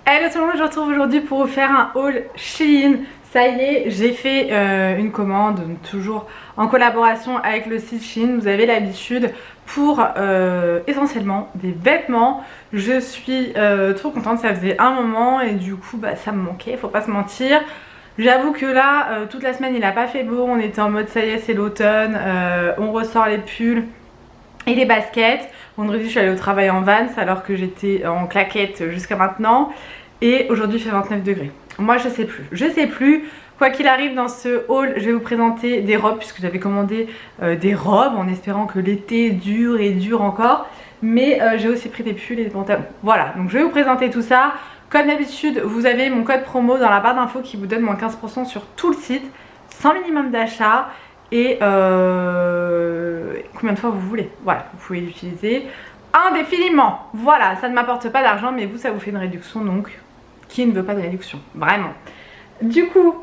Hello tout le monde, je vous retrouve aujourd'hui pour vous faire un haul Shein. Ça y est, j'ai fait une commande, toujours en collaboration avec le site Shein. Vous avez l'habitude pour essentiellement des vêtements. Je suis trop contente, ça faisait un moment et du coup ça me manquait, faut pas se mentir. J'avoue que là, toute la semaine il a pas fait beau, on était en mode ça y est c'est l'automne, on ressort les pulls et les baskets. Vendredi je suis allée au travail en Vans alors que j'étais en claquettes jusqu'à maintenant. Et aujourd'hui il fait 29 degrés. Moi je sais plus. Quoi qu'il arrive dans ce haul, je vais vous présenter des robes puisque j'avais commandé des robes en espérant que l'été dure et dure encore. Mais j'ai aussi pris des pulls et des pantalons. Voilà, donc je vais vous présenter tout ça. Comme d'habitude, vous avez mon code promo dans la barre d'infos qui vous donne moins 15% sur tout le site, sans minimum d'achat. Et combien de fois vous voulez. Voilà, vous pouvez l'utiliser indéfiniment. Voilà, ça ne m'apporte pas d'argent, mais vous, ça vous fait une réduction, donc qui ne veut pas de réduction, vraiment. Du coup,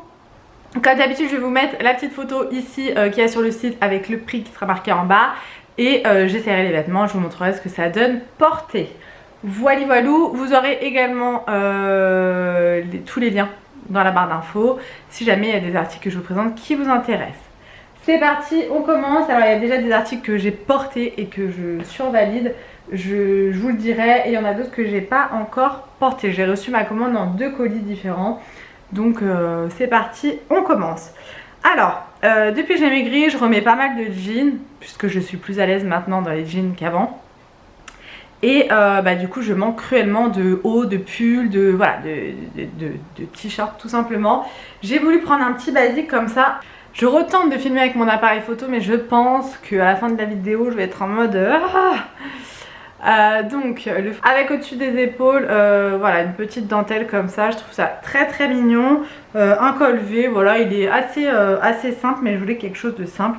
comme d'habitude, je vais vous mettre la petite photo ici qu'il y a sur le site avec le prix qui sera marqué en bas. Et j'essaierai les vêtements, je vous montrerai ce que ça donne porté. Voilà, voilou, vous aurez également tous les liens dans la barre d'infos si jamais il y a des articles que je vous présente qui vous intéressent. C'est parti, on commence. Alors il y a déjà des articles que j'ai portés et que je survalide, je vous le dirai, et il y en a d'autres que j'ai pas encore portés. J'ai reçu ma commande dans 2 colis différents, donc c'est parti, on commence. Alors depuis que j'ai maigri, je remets pas mal de jeans puisque je suis plus à l'aise maintenant dans les jeans qu'avant. Et du coup je manque cruellement de hauts, de pulls, de t-shirts tout simplement. J'ai voulu prendre un petit basique comme ça. Je retente de filmer avec mon appareil photo, mais je pense qu'à la fin de la vidéo je vais être en mode avec au-dessus des épaules voilà, une petite dentelle comme ça. Je trouve ça très très mignon. Un col V, voilà, il est assez simple, mais je voulais quelque chose de simple.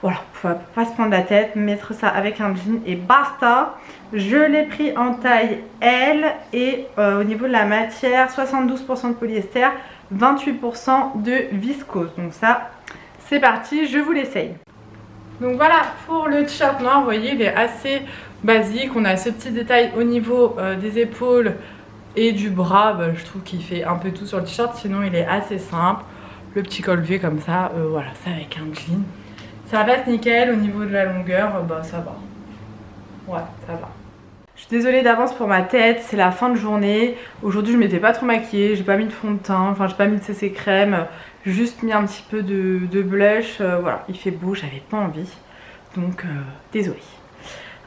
Voilà, faut pas se prendre la tête, mettre ça avec un jean et basta. Je l'ai pris en taille L et au niveau de la matière, 72% de polyester, 28% de viscose. Donc ça, c'est parti, je vous l'essaye. Donc voilà pour le t-shirt noir, vous voyez, il est assez basique. On a ce petit détail au niveau des épaules et du bras. Je trouve qu'il fait un peu tout sur le t-shirt, sinon il est assez simple. Le petit col V comme ça, voilà, ça avec un jean. Ça passe nickel. Au niveau de la longueur, ça va. Ouais, ça va. Je suis désolée d'avance pour ma tête, c'est la fin de journée. Aujourd'hui je m'étais pas trop maquillée, j'ai pas mis de fond de teint, enfin j'ai pas mis de CC crème, juste mis un petit peu de blush. Voilà, il fait beau, j'avais pas envie, donc désolée.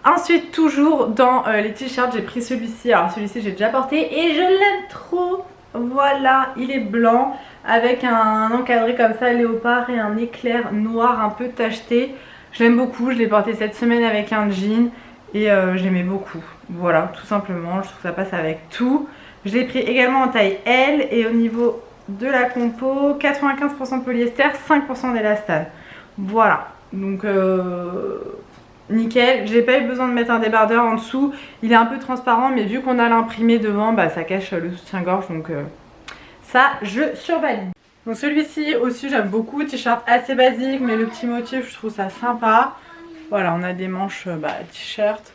Ensuite, toujours dans les t-shirts, j'ai pris celui-ci. Alors celui-ci j'ai déjà porté et je l'aime trop. Voilà, il est blanc avec un encadré comme ça léopard et un éclair noir un peu tacheté. Je l'aime beaucoup, je l'ai porté cette semaine avec un jean et j'aimais beaucoup. Voilà, tout simplement, je trouve que ça passe avec tout. Je l'ai pris également en taille L et au niveau de la compo, 95% de polyester, 5% d'élastane. Voilà, donc nickel. J'ai pas eu besoin de mettre un débardeur en dessous. Il est un peu transparent, mais vu qu'on a l'imprimé devant, ça cache le soutien-gorge, donc ça je survalide. Donc celui-ci aussi j'aime beaucoup, t-shirt assez basique, mais le petit motif je trouve ça sympa. Voilà, on a des manches t-shirt,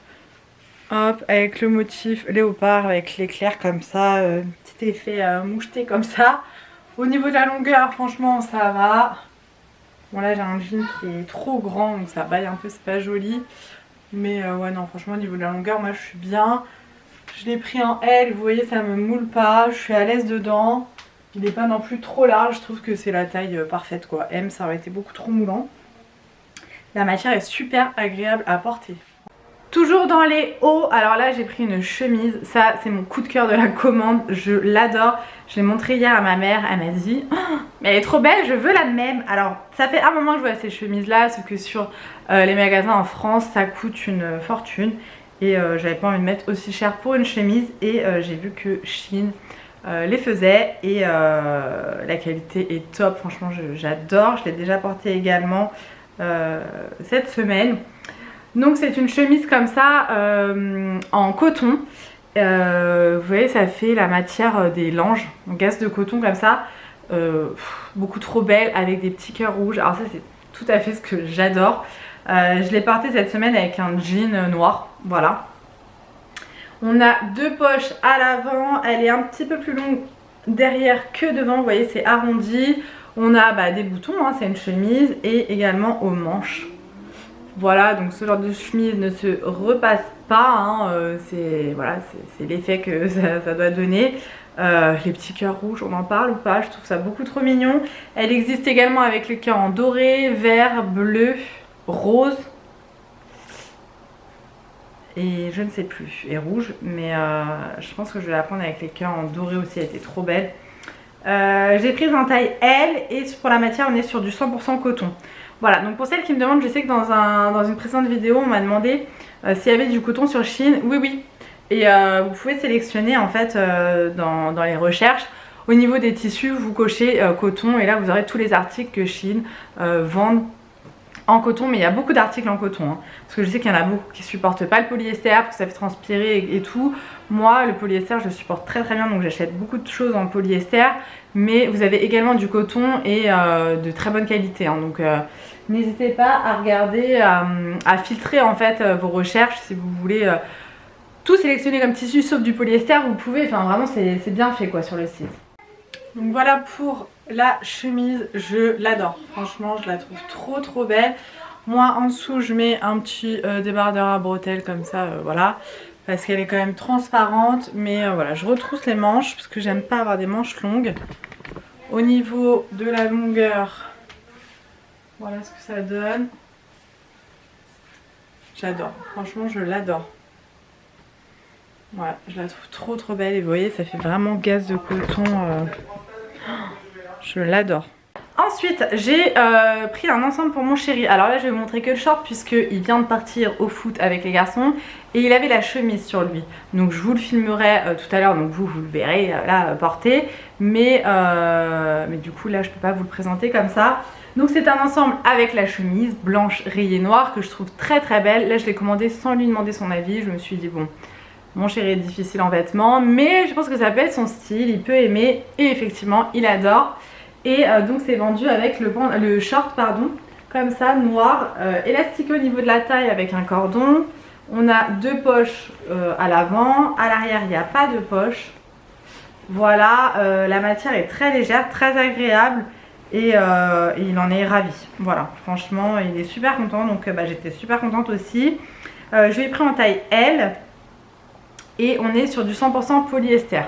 hop, avec le motif léopard, avec l'éclair comme ça, petit effet moucheté comme ça. Au niveau de la longueur, franchement ça va. Bon là j'ai un jean qui est trop grand, donc ça baille un peu, c'est pas joli. Mais ouais non, franchement au niveau de la longueur, moi je suis bien. Je l'ai pris en L, vous voyez ça me moule pas, je suis à l'aise dedans. Il n'est pas non plus trop large, je trouve que c'est la taille parfaite quoi. M ça aurait été beaucoup trop moulant. La matière est super agréable à porter. Toujours dans les hauts, alors là j'ai pris une chemise, ça c'est mon coup de cœur de la commande, je l'adore. Je l'ai montré hier à ma mère, elle m'a dit oh, mais elle est trop belle, je veux la même. Alors ça fait un moment que je vois ces chemises là, sauf que sur les magasins en France ça coûte une fortune. Et j'avais pas envie de mettre aussi cher pour une chemise et j'ai vu que Shein les faisait et la qualité est top, franchement j'adore. Je l'ai déjà portée également cette semaine. Donc c'est une chemise comme ça en coton. Vous voyez ça fait la matière des langes, en gaze de coton comme ça. Beaucoup trop belle avec des petits cœurs rouges. Alors ça c'est tout à fait ce que j'adore. Je l'ai portée cette semaine avec un jean noir, voilà. On a 2 poches à l'avant, elle est un petit peu plus longue derrière que devant, vous voyez c'est arrondi. On a des boutons, hein, c'est une chemise, et également aux manches. Voilà, donc ce genre de chemise ne se repasse pas, hein, c'est l'effet que ça doit donner. Les petits cœurs rouges, on en parle ou pas? Je trouve ça beaucoup trop mignon. Elle existe également avec les cœurs en doré, vert, bleu, rose. Et je ne sais plus, et rouge, mais je pense que je vais la prendre avec les cœurs en doré aussi, elle était trop belle. J'ai pris en taille L et pour la matière on est sur du 100% coton. Voilà, donc pour celles qui me demandent, je sais que dans une précédente vidéo on m'a demandé s'il y avait du coton sur Shein. Oui. Et vous pouvez sélectionner en fait dans les recherches. Au niveau des tissus, vous cochez coton et là vous aurez tous les articles que Shein vendent en coton, mais il y a beaucoup d'articles en coton, hein, parce que je sais qu'il y en a beaucoup qui supportent pas le polyester, parce que ça fait transpirer et tout. Moi le polyester je le supporte très bien, donc j'achète beaucoup de choses en polyester, mais vous avez également du coton et de très bonne qualité, hein, donc n'hésitez pas à regarder, à filtrer en fait vos recherches. Si vous voulez tout sélectionner comme tissu sauf du polyester, vous pouvez, enfin vraiment c'est bien fait quoi sur le site. Donc voilà pour la chemise, je l'adore, franchement je la trouve trop belle. Moi en dessous je mets un petit débardeur à bretelles comme ça, voilà, parce qu'elle est quand même transparente, mais voilà, je retrousse les manches parce que j'aime pas avoir des manches longues. Au niveau de la longueur, voilà ce que ça donne. J'adore, franchement je l'adore. Voilà, je la trouve trop belle et vous voyez ça fait vraiment gaze de coton. Je l'adore. Ensuite j'ai pris un ensemble pour mon chéri. Alors là je vais vous montrer que le short puisqu'il vient de partir au foot avec les garçons et il avait la chemise sur lui. Donc je vous le filmerai tout à l'heure, donc vous le verrez là porté. Mais du coup là je peux pas vous le présenter comme ça. Donc c'est un ensemble avec la chemise blanche rayée noire que je trouve très belle. Là je l'ai commandé sans lui demander son avis. Je me suis dit bon, mon chéri est difficile en vêtements, mais je pense que ça peut être son style, il peut aimer et effectivement il adore. Et donc c'est vendu avec le short pardon, comme ça, noir, élastique au niveau de la taille avec un cordon. On a 2 poches à l'avant, à l'arrière il n'y a pas de poche. Voilà, la matière est très légère, très agréable et il en est ravi. Voilà, franchement il est super content, donc j'étais super contente aussi. Je l'ai pris en taille L. Et on est sur du 100% polyester.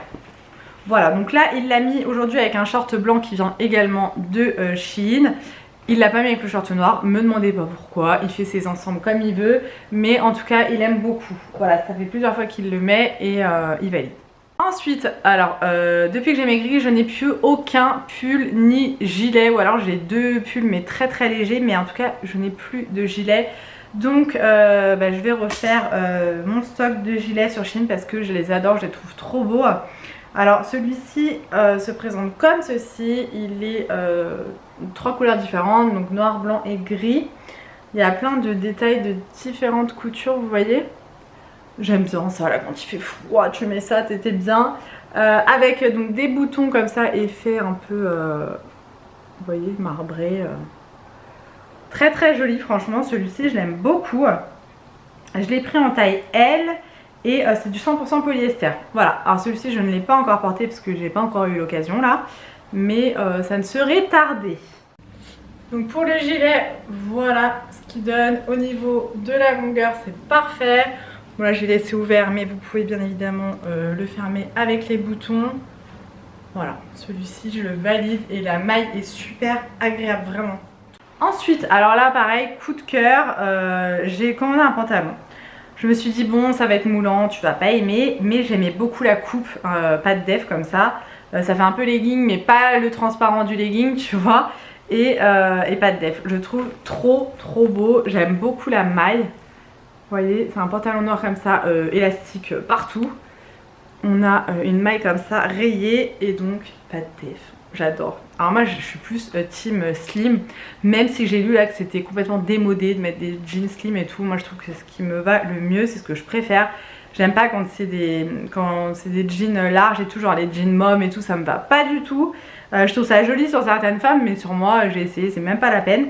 Voilà, donc là il l'a mis aujourd'hui avec un short blanc qui vient également de Shein. Il l'a pas mis avec le short noir, me demandez pas pourquoi, il fait ses ensembles comme il veut, mais en tout cas il aime beaucoup. Voilà, ça fait plusieurs fois qu'il le met et il valide. Ensuite, alors depuis que j'ai maigri, je n'ai plus aucun pull ni gilet, ou alors j'ai 2 pulls mais très légers, mais en tout cas je n'ai plus de gilet. Donc je vais refaire mon stock de gilets sur Shein parce que je les adore, je les trouve trop beaux. Alors celui-ci se présente comme ceci, il est 3 couleurs différentes, donc noir, blanc et gris. Il y a plein de détails de différentes coutures, vous voyez. J'aime bien ça là, quand il fait froid, tu mets ça, t'étais bien. Avec donc des boutons comme ça, effet un peu, vous voyez, marbré. Très joli franchement, celui-ci je l'aime beaucoup. Je l'ai pris en taille L et c'est du 100% polyester. Voilà, alors celui-ci je ne l'ai pas encore porté parce que j'ai pas encore eu l'occasion là, mais ça ne serait tardé. Donc pour le gilet, voilà ce qu'il donne. Au niveau de la longueur c'est parfait. Voilà, je l'ai laissé ouvert mais vous pouvez bien évidemment le fermer avec les boutons. Voilà, celui-ci je le valide et la maille est super agréable vraiment. Ensuite, alors là pareil, coup de cœur, j'ai commandé un pantalon. Je me suis dit bon ça va être moulant, tu vas pas aimer, mais j'aimais beaucoup la coupe, pas de def comme ça. Ça fait un peu legging mais pas le transparent du legging tu vois, et pas de def. Je trouve trop beau, j'aime beaucoup la maille. Vous voyez, c'est un pantalon noir comme ça, élastique partout. On a une maille comme ça rayée et donc pas de def. J'adore. Alors moi je suis plus team slim, même si j'ai lu là que c'était complètement démodé de mettre des jeans slim et tout. Moi je trouve que c'est ce qui me va le mieux, c'est ce que je préfère. J'aime pas quand c'est des jeans larges et tout, genre les jeans mom et tout, ça me va pas du tout. Je trouve ça joli sur certaines femmes, mais sur moi j'ai essayé, c'est même pas la peine.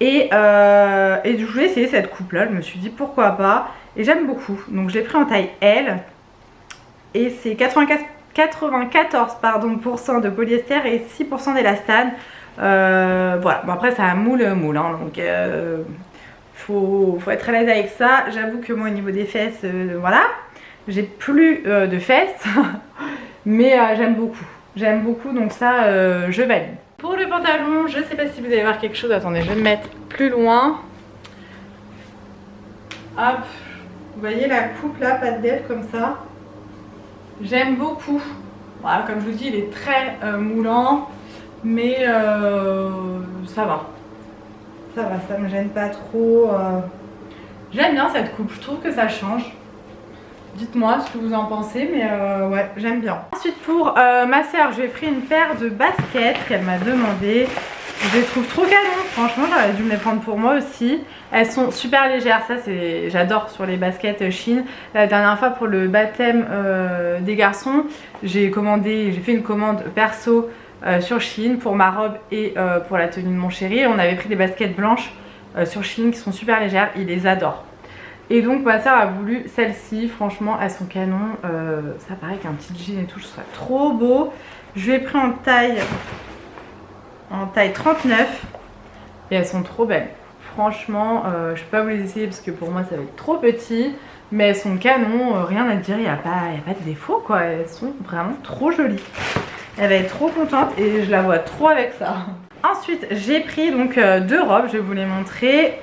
Et je voulais essayer cette coupe là, je me suis dit pourquoi pas. et j'aime beaucoup. Donc je l'ai pris en taille L et c'est 94 % de polyester et 6% d'élastane. Voilà, bon après c'est un moule hein, donc faut être à l'aise avec ça. J'avoue que moi au niveau des fesses, voilà, j'ai plus de fesses, mais j'aime beaucoup, donc ça je valide. Pour le pantalon, je sais pas si vous allez voir quelque chose, attendez, je vais me mettre plus loin. Hop, vous voyez la coupe là, pas de def comme ça. J'aime beaucoup. Voilà, comme je vous dis, il est très moulant, mais ça va. Ça me gêne pas trop. J'aime bien cette coupe, je trouve que ça change. Dites-moi ce que vous en pensez, mais ouais, j'aime bien. Ensuite, pour ma soeur, j'ai pris une paire de baskets qu'elle m'a demandé. Je les trouve trop canon, franchement, j'aurais dû me les prendre pour moi aussi. Elles sont super légères, ça c'est, j'adore sur les baskets Shein. La dernière fois pour le baptême des garçons, j'ai fait une commande perso sur Shein pour ma robe et pour la tenue de mon chéri. On avait pris des baskets blanches sur Shein qui sont super légères, il les adore. Et donc ma soeur a voulu celle-ci, franchement elles sont canon, ça paraît qu'un petit jean et tout, je trouve ça trop beau. Je lui ai pris en taille 39 et elles sont trop belles. Franchement, je peux pas vous les essayer parce que pour moi ça va être trop petit, mais elles sont canon, rien à dire, il n'y a pas de défaut quoi, elles sont vraiment trop jolies. Elle va être trop contente et je la vois trop avec ça. Ensuite j'ai pris donc deux robes, je vais vous les montrer.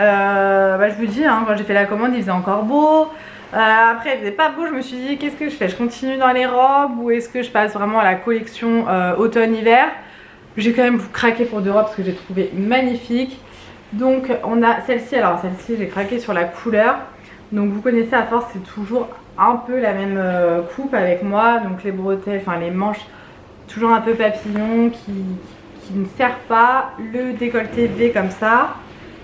Je vous dis, hein, quand j'ai fait la commande il faisait encore beau. Après il faisait pas beau, je me suis dit qu'est-ce que je fais? Je continue dans les robes ou est-ce que je passe vraiment à la collection automne-hiver? J'ai quand même craqué pour deux robes parce que j'ai trouvé magnifique. Donc on a celle-ci, alors celle-ci j'ai craqué sur la couleur. Donc vous connaissez à force, c'est toujours un peu la même coupe avec moi. Donc les bretelles, enfin les manches toujours un peu papillon qui ne sert pas. Le décolleté V comme ça.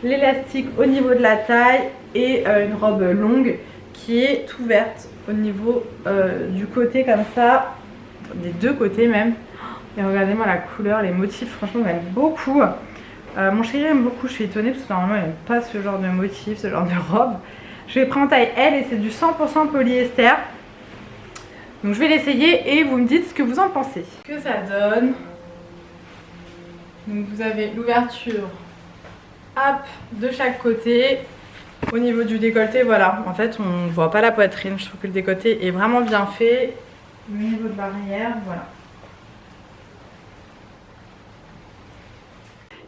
L'élastique au niveau de la taille et une robe longue qui est ouverte au niveau du côté comme ça, des deux côtés même. Et regardez-moi la couleur, les motifs, franchement j'aime beaucoup. Mon chéri aime beaucoup, je suis étonnée parce que normalement il n'aime pas ce genre de motif, ce genre de robe. Je l'ai pris en taille L et c'est du 100% polyester. Donc je vais l'essayer et vous me dites ce que vous en pensez. Que ça donne. Donc vous avez l'ouverture de chaque côté. Au niveau du décolleté, voilà, en fait on voit pas la poitrine, je trouve que le décolleté est vraiment bien fait. Au niveau de l'arrière, voilà.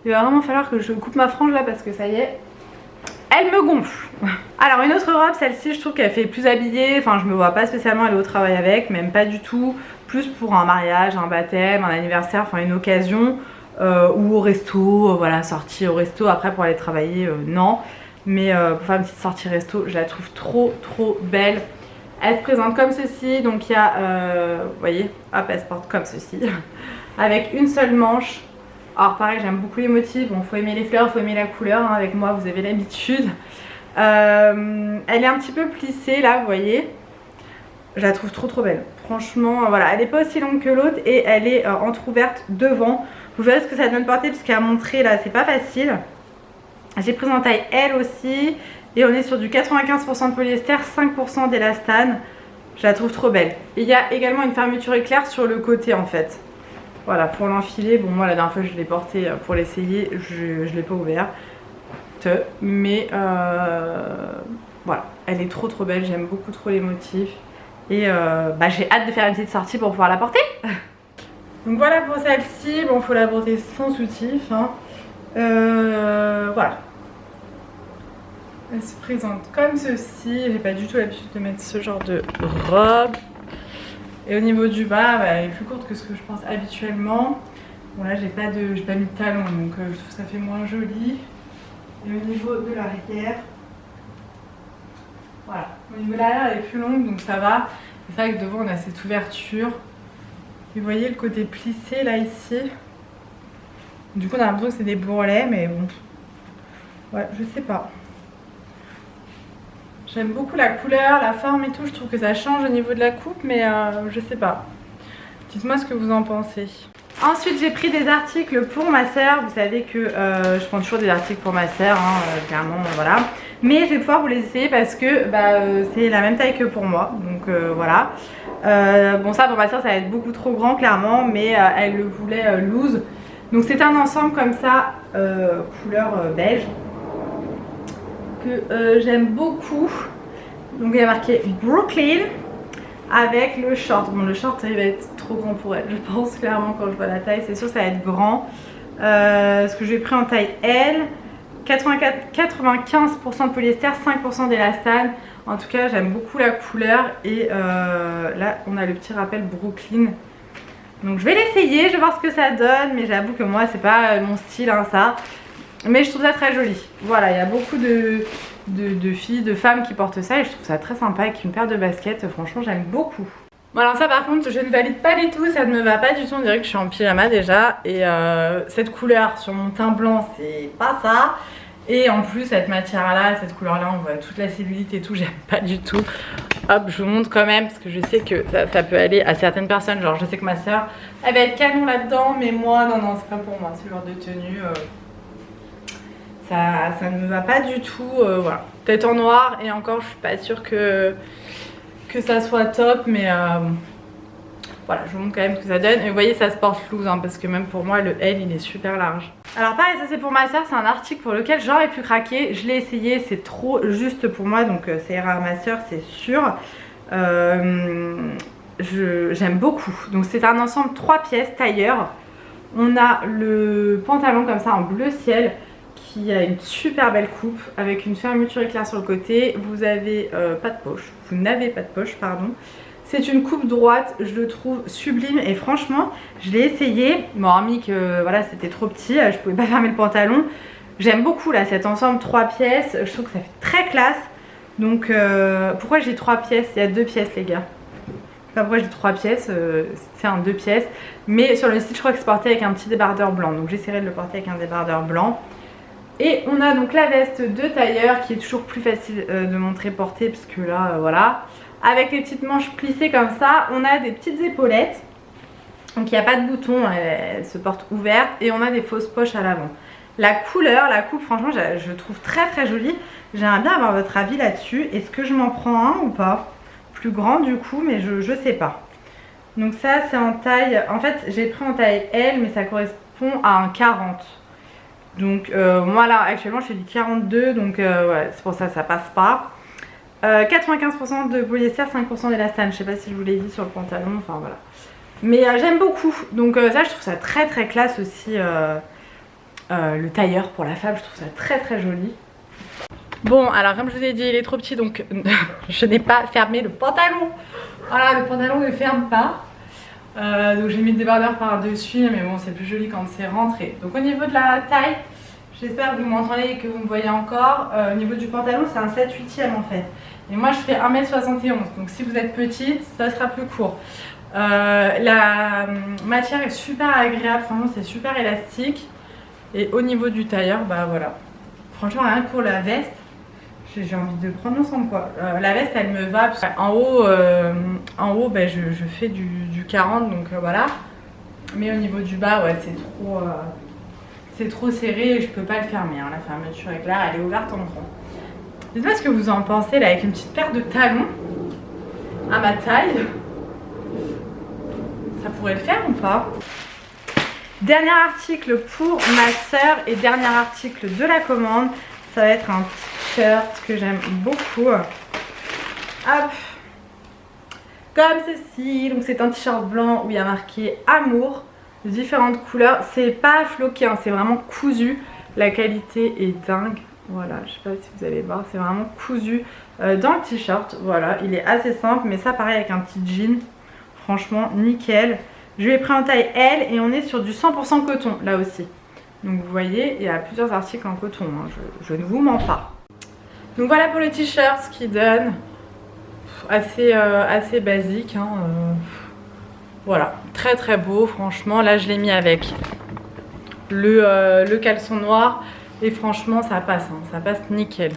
Il va vraiment falloir que je coupe ma frange là parce que ça y est, elle me gonfle. Alors une autre robe, celle-ci je trouve qu'elle fait plus habillée, enfin je me vois pas spécialement aller au travail avec, même pas du tout. Plus pour un mariage, un baptême, un anniversaire, enfin une occasion. Ou au resto, voilà, sortie au resto, après pour aller travailler, non. Mais pour faire une petite sortie resto, je la trouve trop belle. Elle se présente comme ceci, donc il y a, vous voyez, hop, elle se porte comme ceci, avec une seule manche. Alors pareil, j'aime beaucoup les motifs, bon, faut aimer les fleurs, faut aimer la couleur, hein, avec moi vous avez l'habitude. Elle est un petit peu plissée là, vous voyez. Je la trouve trop belle. Franchement, voilà, elle n'est pas aussi longue que l'autre et elle est entrouverte devant. Vous verrez ce que ça donne porter parce qu'à montrer là, c'est pas facile. J'ai pris en taille L aussi et on est sur du 95% de polyester, 5% d'élastane. Je la trouve trop belle. Et il y a également une fermeture éclair sur le côté en fait. Voilà, pour l'enfiler, bon moi la dernière fois je l'ai porté pour l'essayer, je l'ai pas ouvert. Mais voilà, elle est trop belle, j'aime beaucoup trop les motifs. Et j'ai hâte de faire une petite sortie pour pouvoir la porter. Donc voilà pour celle-ci, bon faut la porter sans soutif, hein. Voilà. Elle se présente comme ceci, j'ai pas du tout l'habitude de mettre ce genre de robe. Et au niveau du bas, elle est plus courte que ce que je pense habituellement. Bon là j'ai pas mis de talons, donc je trouve que ça fait moins joli. Et au niveau de l'arrière, voilà, au niveau de l'arrière elle est plus longue donc ça va. C'est vrai que devant on a cette ouverture. Et vous voyez le côté plissé là ici. Du coup on a l'impression que c'est des bourrelets mais bon. Ouais, je sais pas. J'aime beaucoup la couleur, la forme et tout. Je trouve que ça change au niveau de la coupe mais je sais pas. Dites-moi ce que vous en pensez. Ensuite j'ai pris des articles pour ma soeur. Vous savez que je prends toujours des articles pour ma soeur, hein, clairement voilà. Mais je vais pouvoir vous les essayer parce que c'est la même taille que pour moi. Donc voilà. Bon ça pour ma soeur ça va être beaucoup trop grand clairement. Mais elle le voulait loose. Donc c'est un ensemble comme ça, couleur beige. Que j'aime beaucoup. Donc il y a marqué Brooklyn. Avec le short. Bon le short il va être trop grand pour elle. Je pense clairement quand je vois la taille. C'est sûr ça va être grand. Ce que j'ai pris en taille L. 95% de polyester, 5% d'élastane. En tout cas j'aime beaucoup la couleur. Et là on a le petit rappel Brooklyn. Donc je vais l'essayer, je vais voir ce que ça donne. Mais j'avoue que moi c'est pas mon style hein, ça. Mais je trouve ça très joli. Voilà, il y a beaucoup de filles, de femmes qui portent ça et je trouve ça très sympa avec une paire de baskets. Franchement j'aime beaucoup. Bon alors ça par contre je ne valide pas du tout, ça ne me va pas du tout. On dirait que je suis en pyjama déjà. Et cette couleur sur mon teint blanc c'est pas ça. Et en plus cette matière là, cette couleur là on voit toute la cellulite et tout, j'aime pas du tout. Hop je vous montre quand même parce que je sais que ça peut aller à certaines personnes. Genre je sais que ma soeur elle va être canon là-dedans. Mais moi non c'est pas pour moi ce genre de tenue. Ça ne me va pas du tout, voilà. Peut-être en noir et encore je suis pas sûre que ça soit top mais voilà je vous montre quand même ce que ça donne. Et vous voyez ça se porte loose hein, parce que même pour moi le L il est super large. Alors pareil ça c'est pour ma soeur, c'est un article pour lequel j'aurais pu craquer. Je l'ai essayé, c'est trop juste pour moi donc ça ira à ma soeur c'est sûr. J'aime beaucoup. Donc c'est un ensemble 3 pièces tailleur. On a le pantalon comme ça en bleu ciel qui a une super belle coupe avec une fermeture éclair sur le côté. Vous avez pas de poche, vous n'avez pas de poche pardon. C'est une coupe droite, je le trouve sublime et franchement je l'ai essayé. Bon hormis que voilà c'était trop petit, je pouvais pas fermer le pantalon. J'aime beaucoup là cet ensemble 3 pièces, je trouve que ça fait très classe. Donc pourquoi j'ai 3 pièces? Il y a 2 pièces les gars. Enfin pourquoi j'ai 3 pièces, c'est un 2 pièces. Mais sur le site je crois que c'est porté avec un petit débardeur blanc. Donc j'essaierai de le porter avec un débardeur blanc. Et on a donc la veste de tailleur qui est toujours plus facile de montrer portée parce que là voilà. Avec les petites manches plissées comme ça, on a des petites épaulettes. Donc il n'y a pas de bouton, elle se porte ouverte et on a des fausses poches à l'avant. La couleur, la coupe franchement je trouve très très jolie. J'aimerais bien avoir votre avis là-dessus. Est-ce que je m'en prends un ou pas? Plus grand du coup mais je sais pas. Donc ça c'est en taille, en fait j'ai pris en taille L mais ça correspond à un 40. Donc moi là actuellement je fais du 42 donc ouais, c'est pour ça ça passe pas. 95% de polyester, 5% d'élastane. Je sais pas si je vous l'ai dit sur le pantalon, enfin voilà. Mais j'aime beaucoup. Donc ça je trouve ça très très classe aussi. Le tailleur pour la femme, je trouve ça très très joli. Bon alors comme je vous ai dit il est trop petit donc je n'ai pas fermé le pantalon. Voilà le pantalon ne ferme pas. Donc j'ai mis le débardeur par dessus mais bon c'est plus joli quand c'est rentré. Donc au niveau de la taille, j'espère que vous m'entendez et que vous me voyez encore. Au niveau du pantalon c'est un 7/8e en fait. Et moi je fais 1m71 donc si vous êtes petite ça sera plus court. La matière est super agréable, franchement c'est super élastique. Et au niveau du tailleur bah voilà. Franchement rien que pour la veste, j'ai envie de prendre ensemble quoi. La veste elle me va, parce qu'en haut bah, je fais du 40 donc voilà. Mais au niveau du bas ouais c'est trop serré et je peux pas le fermer hein. La fermeture est claire, elle est ouverte en grand. Dites-moi ce que vous en pensez là avec une petite paire de talons à ma taille. Ça pourrait le faire ou pas? Dernier article pour ma soeur et dernier article de la commande. Ça va être un t-shirt que j'aime beaucoup. Hop. Comme ceci. Donc c'est un t-shirt blanc où il y a marqué amour. De différentes couleurs. C'est pas floqué, hein, c'est vraiment cousu. La qualité est dingue. Voilà, je sais pas si vous allez voir. C'est vraiment cousu dans le t-shirt. Voilà, il est assez simple. Mais ça pareil avec un petit jean. Franchement, nickel. Je lui ai pris en taille L et on est sur du 100% coton là aussi. Donc vous voyez, il y a plusieurs articles en coton, hein, je ne vous mens pas. Donc voilà pour le t-shirt, ce qui donne assez basique. Hein, voilà, très très beau franchement. Là je l'ai mis avec le caleçon noir et franchement ça passe, hein, ça passe nickel.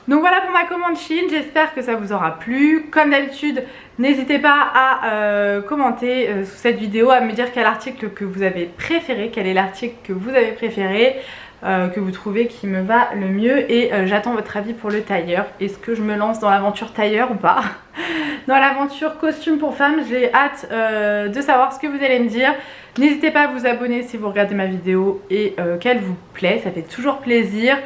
Donc voilà pour ma commande Shein, j'espère que ça vous aura plu. Comme d'habitude, n'hésitez pas à commenter sous cette vidéo, à me dire quel article que vous avez préféré, quel est l'article que vous avez préféré, que vous trouvez qui me va le mieux. Et j'attends votre avis pour le tailleur. Est-ce que je me lance dans l'aventure tailleur ou pas? Dans l'aventure costume pour femmes, j'ai hâte de savoir ce que vous allez me dire. N'hésitez pas à vous abonner si vous regardez ma vidéo et qu'elle vous plaît, ça fait toujours plaisir.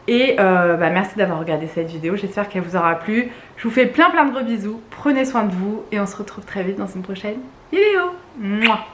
Et merci d'avoir regardé cette vidéo, j'espère qu'elle vous aura plu. Je vous fais plein de gros bisous, prenez soin de vous et on se retrouve très vite dans une prochaine vidéo. Mouah.